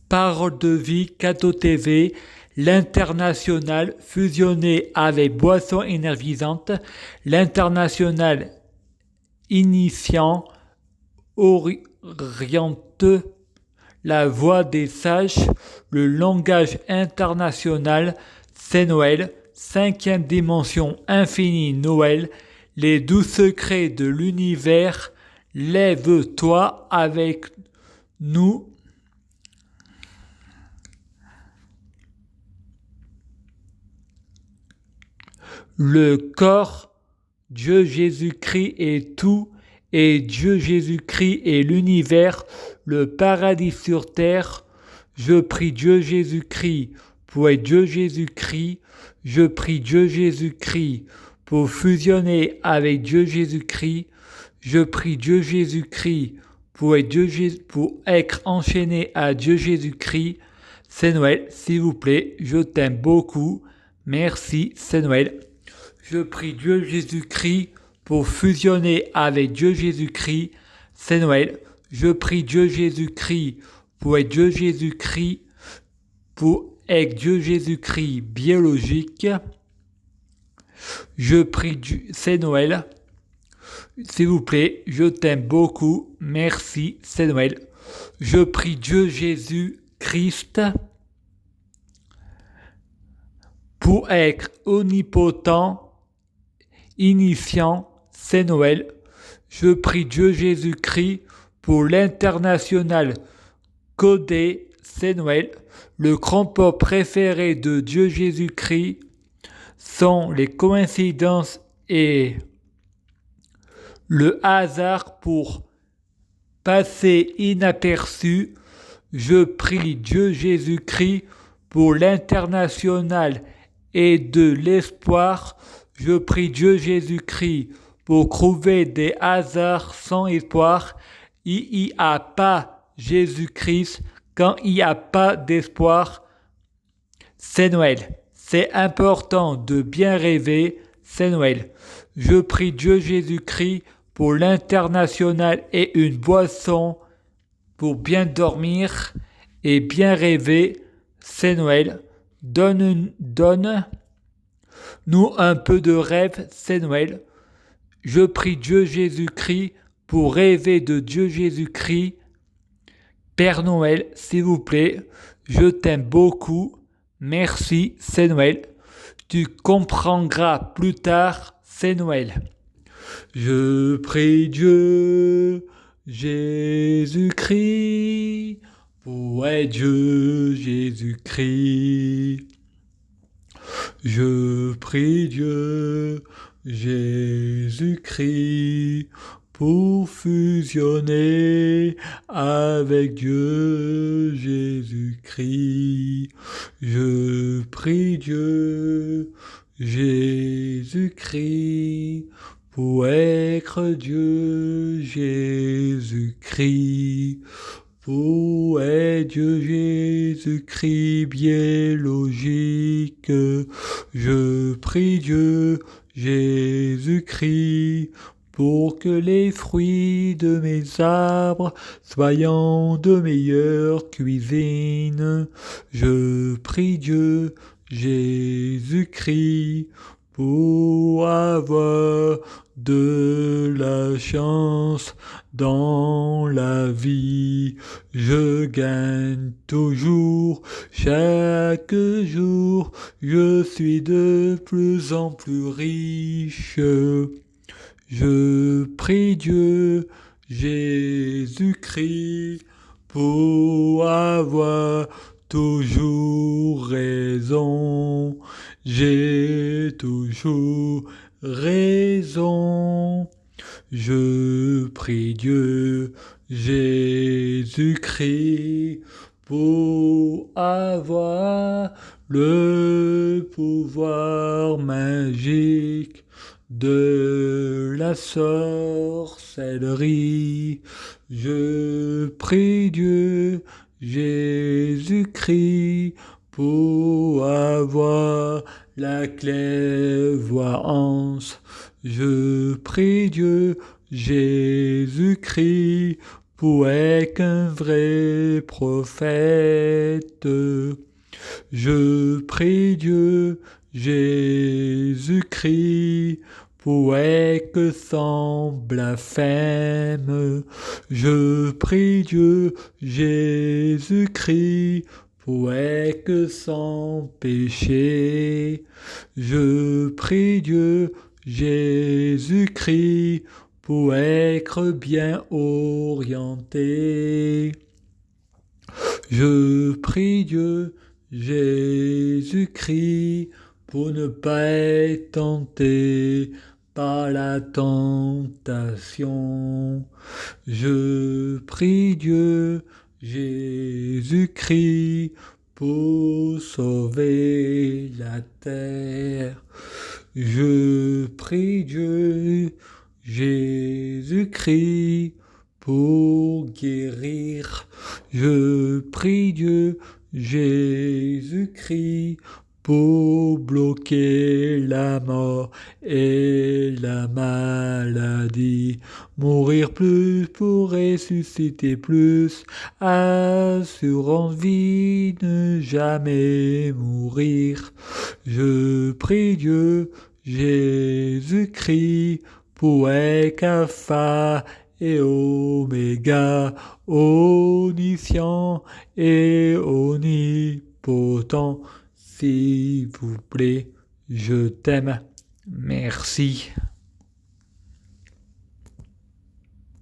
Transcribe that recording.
Parole de vie, Cato TV, l'international fusionné avec boisson énergisante, l'international initiant oriente la voie des sages, le langage international, c'est Noël, cinquième dimension infinie Noël, les 12 secrets de l'univers, lève-toi avec nous. Le corps, Dieu Jésus-Christ est tout, et Dieu Jésus-Christ est l'univers, le paradis sur terre. Je prie Dieu Jésus-Christ pour être Dieu Jésus-Christ. Je prie Dieu Jésus-Christ pour fusionner avec Dieu Jésus-Christ. Je prie Dieu Jésus-Christ pour être enchaîné à Dieu Jésus-Christ. C'est Noël, s'il vous plaît, je t'aime beaucoup. Merci, c'est Noël. Je prie Dieu Jésus-Christ pour fusionner avec Dieu Jésus-Christ. C'est Noël. Je prie Dieu Jésus-Christ pour être Dieu Jésus-Christ, pour être Dieu Jésus-Christ biologique. Je prie Dieu, c'est Noël. S'il vous plaît, je t'aime beaucoup. Merci, c'est Noël. Je prie Dieu Jésus-Christ pour être omnipotent, initiant, c'est Noël. Je prie Dieu Jésus-Christ pour l'international codé, c'est Noël. Le crampon préféré de Dieu Jésus-Christ sont les coïncidences et le hasard pour passer inaperçu. Je prie Dieu Jésus-Christ pour l'international et de l'espoir. Je prie Dieu Jésus-Christ pour trouver des hasards sans espoir. Il n'y a pas Jésus-Christ quand il n'y a pas d'espoir. C'est Noël. C'est important de bien rêver. C'est Noël. Je prie Dieu Jésus-Christ pour l'international et une boisson pour bien dormir et bien rêver. C'est Noël. Donne-nous un peu de rêve, c'est Noël. Je prie Dieu Jésus-Christ pour rêver de Dieu Jésus-Christ. Père Noël, s'il vous plaît, je t'aime beaucoup. Merci, c'est Noël. Tu comprendras plus tard, c'est Noël. Je prie Dieu Jésus-Christ pour être Dieu Jésus-Christ. Je prie Dieu Jésus-Christ pour fusionner avec Dieu Jésus-Christ. Je prie Dieu Jésus-Christ pour être Dieu Jésus-Christ. Pour être Dieu Jésus-Christ biologique, je prie Dieu Jésus-Christ pour que les fruits de mes arbres soient de meilleure cuisine. Je prie Dieu Jésus-Christ pour avoir de la chance dans la vie. Je gagne toujours, chaque jour, je suis de plus en plus riche. Je prie Dieu Jésus-Christ pour avoir toujours raison. J'ai toujours raison. Je prie Dieu Jésus-Christ pour avoir le pouvoir magique de la sorcellerie. Je prie Dieu Jésus-Christ pour avoir la clairvoyance. Je prie Dieu Jésus-Christ pour être un vrai prophète. Je prie Dieu Jésus-Christ pour être sans blasphème. Je prie Dieu Jésus-Christ pour être sans péché. Je prie Dieu Jésus-Christ pour être bien orienté. Je prie Dieu Jésus-Christ pour ne pas être tenté par la tentation. Je prie Dieu Jésus-Christ pour sauver la terre. Je prie Dieu Jésus-Christ pour guérir. Je prie Dieu Jésus-Christ pour bloquer la mort et la maladie. Mourir plus pour ressusciter plus. Assurance vie, ne jamais mourir. Je prie Dieu Jésus-Christ pour être Alpha et Oméga, omniscient et omnipotent. S'il vous plaît, je t'aime. Merci.